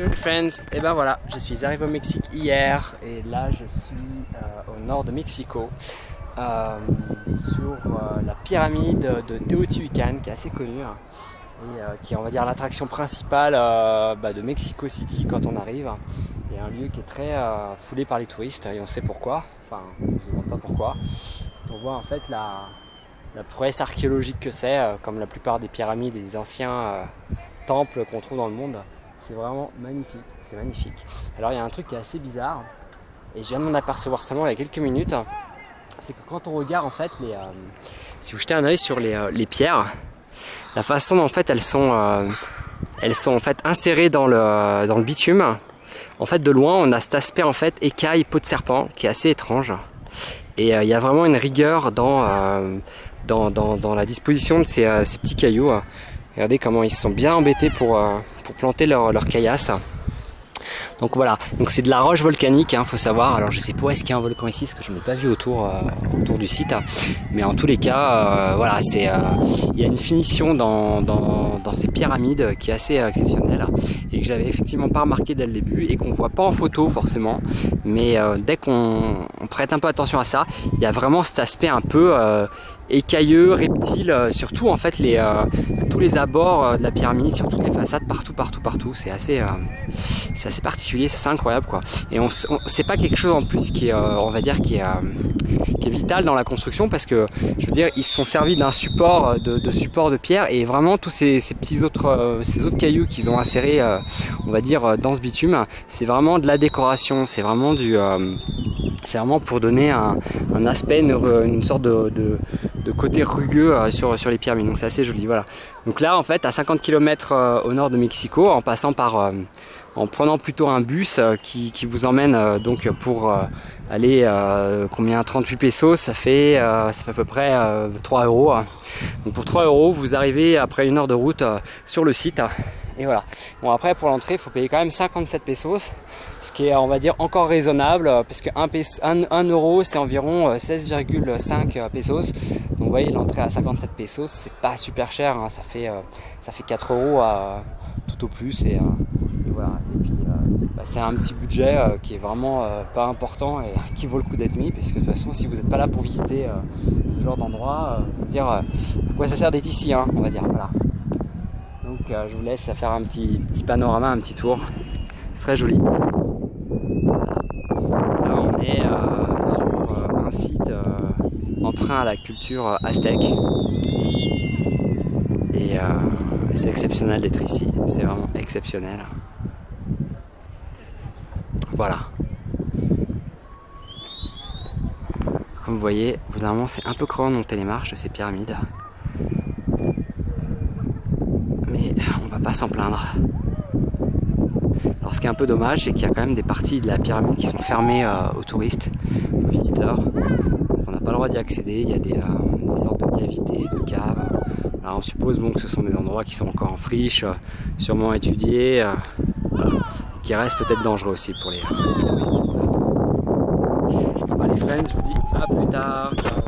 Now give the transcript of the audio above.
Salut friends, et ben voilà, je suis arrivé au Mexique hier et là je suis au nord de Mexico sur la pyramide de Teotihuacan qui est assez connue et qui est on va dire l'attraction principale de Mexico City quand on arrive. Il y a un lieu qui est très foulé par les touristes et on sait pourquoi, enfin on ne se demande pas pourquoi. On voit en fait la prouesse archéologique que c'est, comme la plupart des pyramides et des anciens temples qu'on trouve dans le monde. C'est vraiment magnifique, c'est magnifique. Alors il y a un truc qui est assez bizarre, et je viens de m'en apercevoir seulement il y a quelques minutes, c'est que quand on regarde en fait si vous jetez un œil sur les pierres, la façon dont en fait elles sont en fait insérées dans le bitume. En fait de loin on a cet aspect en fait écaille, peau de serpent qui est assez étrange. Et il y a vraiment une rigueur dans la disposition de ces petits cailloux. Regardez comment ils se sont bien embêtés pour planter leur caillasse. Donc voilà, donc c'est de la roche volcanique, faut savoir. Alors je sais pas où est-ce qu'il y a un volcan ici, parce que je n'ai pas vu autour du site. Mais en tous les cas, voilà, il y a une finition dans ces pyramides qui est assez exceptionnelle et que j'avais effectivement pas remarqué dès le début et qu'on voit pas en photo forcément. Mais dès qu'on prête un peu attention à ça, il y a vraiment cet aspect un peu écailleux, reptile, surtout en fait tous les abords de la pyramide, sur toutes les façades, partout. C'est assez particulier, c'est incroyable quoi. Et c'est pas quelque chose en plus qui est, on va dire, qui est vital dans la construction, parce que je veux dire, ils se sont servis d'un support de support de pierre, et vraiment tous ces autres cailloux qu'ils ont insérés, on va dire, dans ce bitume, c'est vraiment de la décoration, c'est vraiment c'est vraiment pour donner un aspect, une sorte de côté rugueux sur les pyramides. Donc c'est assez joli, voilà. Donc là en fait à 50 km au nord de Mexico, en passant en prenant plutôt un bus qui vous emmène donc pour aller 38 pesos, ça fait à peu près 3 euros. Donc pour 3 euros vous arrivez après une heure de route sur le site. Et voilà. Bon, après pour l'entrée il faut payer quand même 57 pesos, ce qui est on va dire encore raisonnable, parce que 1 euro c'est environ 16,5 pesos. Donc vous voyez, l'entrée à 57 pesos c'est pas super cher, ça fait 4 euros tout au plus, et voilà. Et puis c'est un petit budget qui est vraiment pas important et qui vaut le coup d'être mis, parce que de toute façon si vous n'êtes pas là pour visiter ce genre d'endroit, dire à quoi ça sert d'être ici, on va dire, voilà. Donc je vous laisse faire un petit panorama, un petit tour. Ce serait joli. Là on est sur un site emprunt à la culture aztèque. Et c'est exceptionnel d'être ici. C'est vraiment exceptionnel. Voilà. Comme vous voyez, au bout d'un moment c'est un peu crevant de monter les marches de ces pyramides. Mais on va pas s'en plaindre. Alors ce qui est un peu dommage, c'est qu'il y a quand même des parties de la pyramide qui sont fermées aux touristes, aux visiteurs. Donc on n'a pas le droit d'y accéder, il y a des sortes de cavités, de caves. Alors on suppose que ce sont des endroits qui sont encore en friche, sûrement étudiés, et qui restent peut-être dangereux aussi pour les touristes. Allez friends, je vous dis à plus tard, ciao.